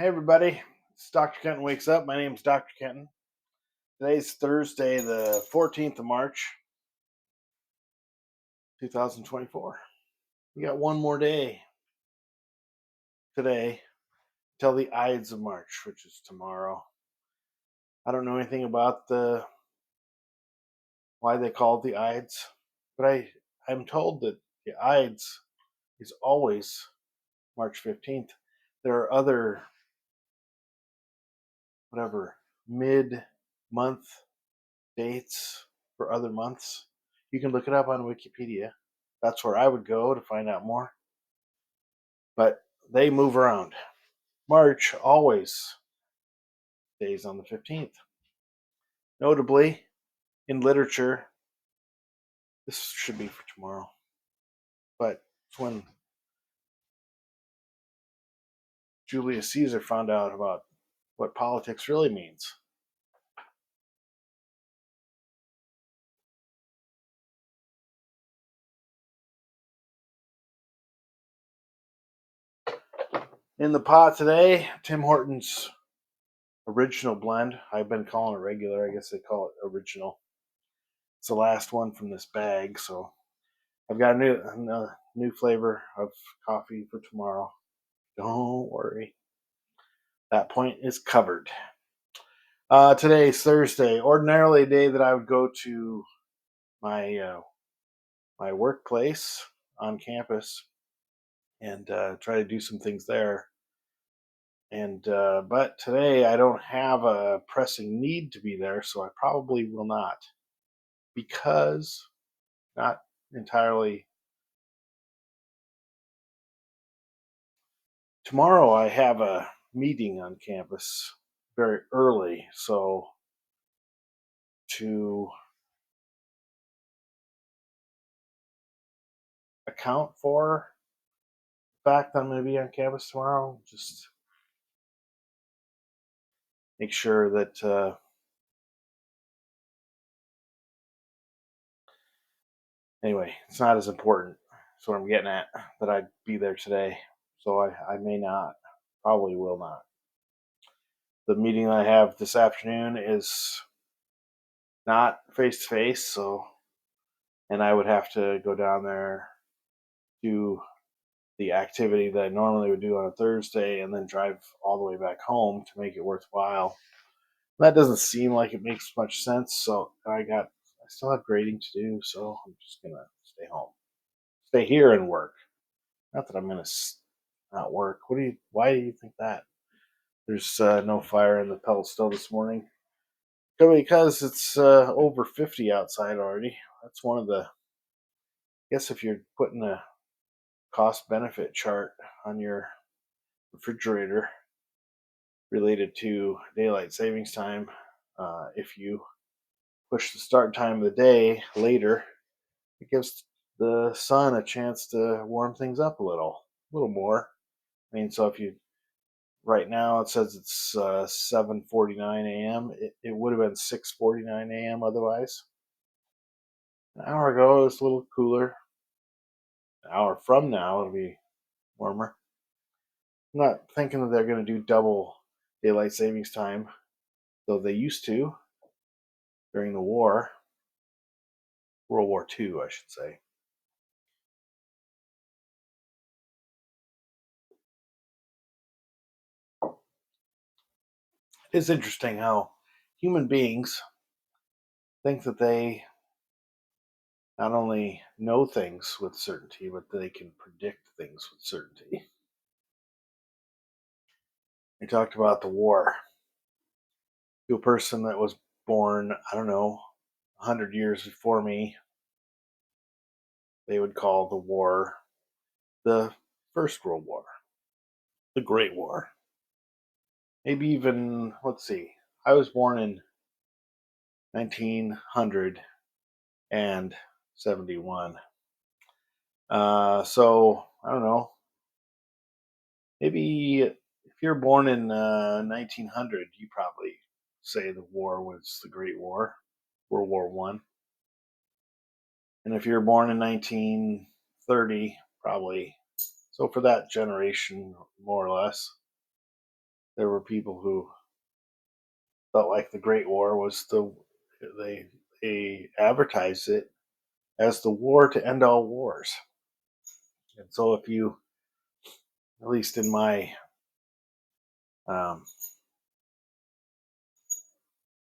Hey everybody, it's Dr. Kenton Wakes Up. My name's Dr. Kenton. Today's Thursday, the 14th of March, 2024. We got one more day today till the Ides of March, which is tomorrow. I don't know anything about why they call it the Ides, but I'm told that the Ides is always March 15th. There are other mid-month dates for other months. You can look it up on Wikipedia. That's where I would go to find out more. But they move around. March always stays on the 15th. Notably, in literature, this should be for tomorrow, but it's when Julius Caesar found out about what politics really means. In the pot today, Tim Hortons original blend. I've been calling it regular. I guess they call it original. It's the last one from this bag, so I've got a new flavor of coffee for tomorrow. Don't worry. That point is covered. Today's Thursday. Ordinarily a day that I would go to my my workplace on campus and try to do some things there. And but today I don't have a pressing need to be there, so I probably will not, because not entirely. Tomorrow I have a meeting on campus very early, so to account for the fact that I'm going to be on campus tomorrow, just make sure that anyway, it's not as important. That's what I'm getting at, that I'd be there today. So I may not, probably will not. The meeting I have this afternoon is not face to face, so, and I would have to go down there, do the activity that I normally would do on a Thursday, and then drive all the way back home to make it worthwhile. That doesn't seem like it makes much sense, so I still have grading to do, so I'm just gonna stay home, stay here and work. Not that I'm gonna not work. Why do you think that? There's no fire in the pellet still this morning, because it's over 50 outside already. That's one of the. I guess if you're putting a cost benefit chart on your refrigerator related to daylight savings time, if you push the start time of the day later, it gives the sun a chance to warm things up a little more. I mean, so if you right now it says it's 7:49 a.m. It would have been 6:49 a.m. otherwise. An hour ago it was a little cooler. An hour from now it'll be warmer. I'm not thinking that they're going to do double daylight savings time, though they used to during the war, World War II, I should say. It's interesting how human beings think that they not only know things with certainty, but they can predict things with certainty. We talked about the war. To a person that was born, I don't know, 100 years before me, they would call the war the First World War, the Great War. Maybe even, let's see, I was born in 1971. So, I don't know, maybe if you're born in 1900, you probably say the war was the Great War, World War One. And if you're born in 1930, probably. So for that generation, more or less, there were people who felt like the Great War was they they advertised it as the war to end all wars. And so, if you, at least in my um,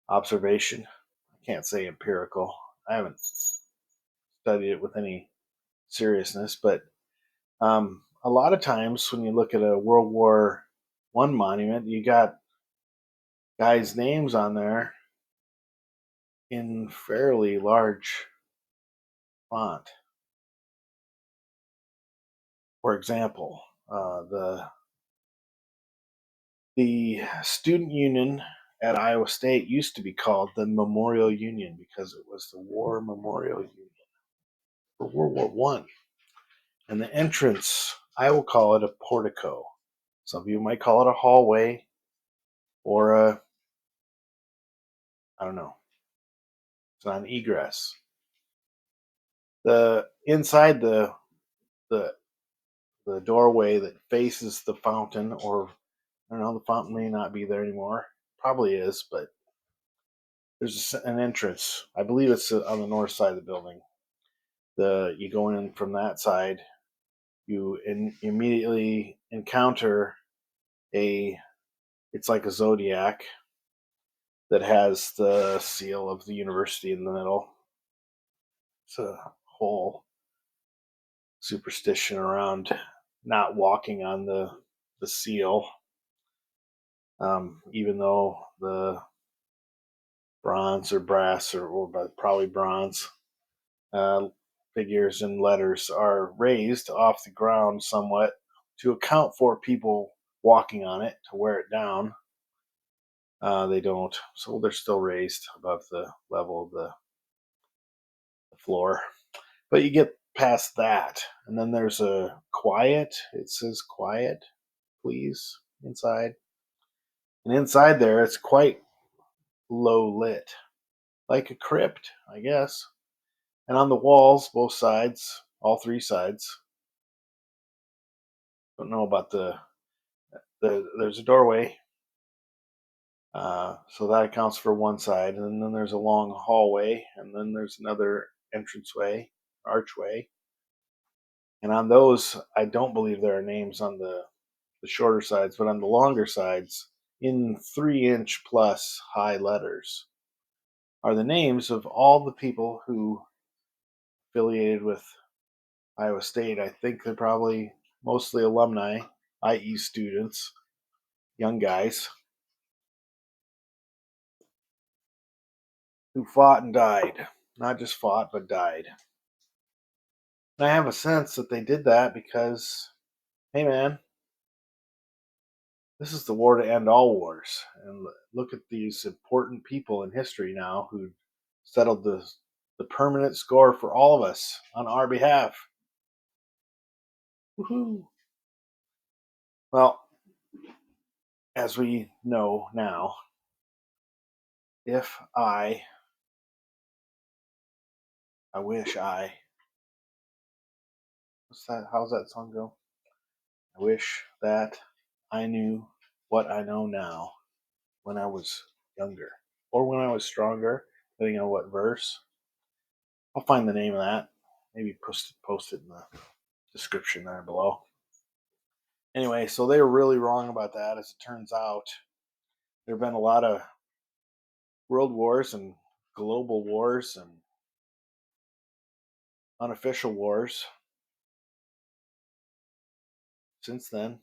observation, I can't say empirical. I haven't studied it with any seriousness, but a lot of times when you look at a World War I monument, you got guys' names on there in fairly large font. For example, the student union at Iowa State used to be called the Memorial Union because it was the War Memorial Union for World War I. And the entrance, I will call it a portico. Some of you might call it a hallway or I don't know, it's not an egress. The inside the the doorway that faces the fountain, or I don't know, the fountain may not be there anymore. Probably is, but there's an entrance. I believe it's on the north side of the building. You go in from that side, immediately encounter a. It's like a zodiac that has the seal of the university in the middle. It's a whole superstition around not walking on the seal, even though the bronze or brass or probably bronze uh, figures and letters are raised off the ground somewhat to account for people walking on it to wear it down. They don't, so they're still raised above the level of the floor. But you get past that, and then there's a quiet. It says quiet, please, inside. And inside there, it's quite low lit, like a crypt, I guess. And on the walls, both sides, all three sides. Don't know about there's a doorway, so that accounts for one side, and then there's a long hallway, and then there's another entranceway, archway. And on those, I don't believe there are names on the shorter sides, but on the longer sides, in 3-inch plus high letters, are the names of all the people who affiliated with Iowa State. I think they're probably mostly alumni, i.e., students, young guys who fought and died. Not just fought, but died. And I have a sense that they did that because, hey man, this is the war to end all wars. And look at these important people in history now who settled the permanent score for all of us on our behalf. Woohoo! Well, as we know now, if I wish what's that? How's that song go? I wish that I knew what I know now when I was younger or when I was stronger, depending on what verse. I'll find the name of that. Maybe post it in the description there below. Anyway, so they were really wrong about that. As it turns out, there have been a lot of world wars and global wars and unofficial wars since then.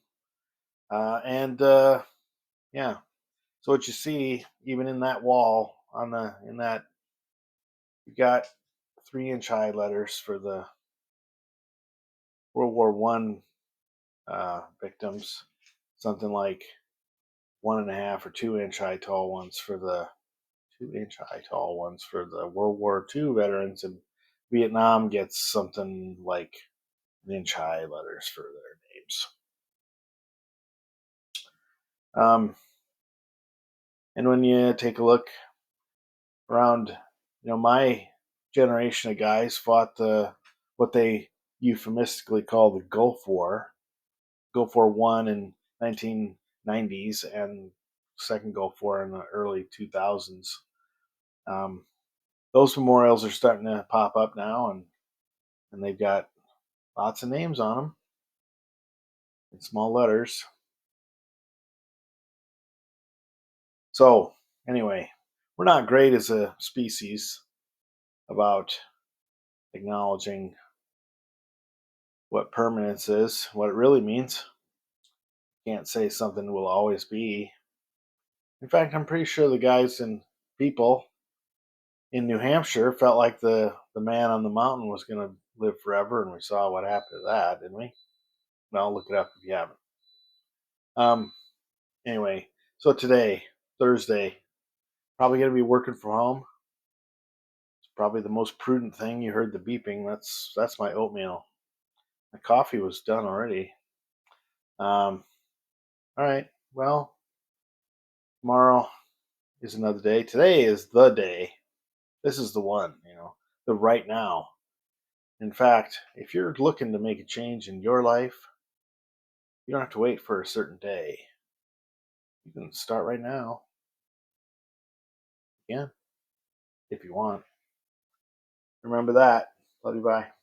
And yeah, so what you see, even in that wall in that, you got 3-inch high letters for the World War I victims, something like 1.5 or 2-inch high tall ones for the 2-inch high tall ones for the World War II veterans, and Vietnam gets something like an inch high letters for their names. And when you take a look around, my generation of guys fought what they euphemistically call the Gulf War. Gulf War I in '90s and second Gulf War in the early 2000s. Um, those memorials are starting to pop up now, and they've got lots of names on them in small letters. So, anyway, we're not great as a species about acknowledging what permanence is, what it really means. Can't say something will always be. In fact, I'm pretty sure the guys and people in New Hampshire felt like the man on the mountain was going to live forever, and we saw what happened to that, didn't we? Well, look it up if you haven't. Um. Anyway, so today, Thursday, probably going to be working from home. It's probably the most prudent thing. You heard the beeping. That's my oatmeal. My coffee was done already. All right. Well, tomorrow is another day. Today is the day. This is the one, the right now. In fact, if you're looking to make a change in your life, you don't have to wait for a certain day. You can start right now. Yeah, if you want. Remember that. Love you. Bye.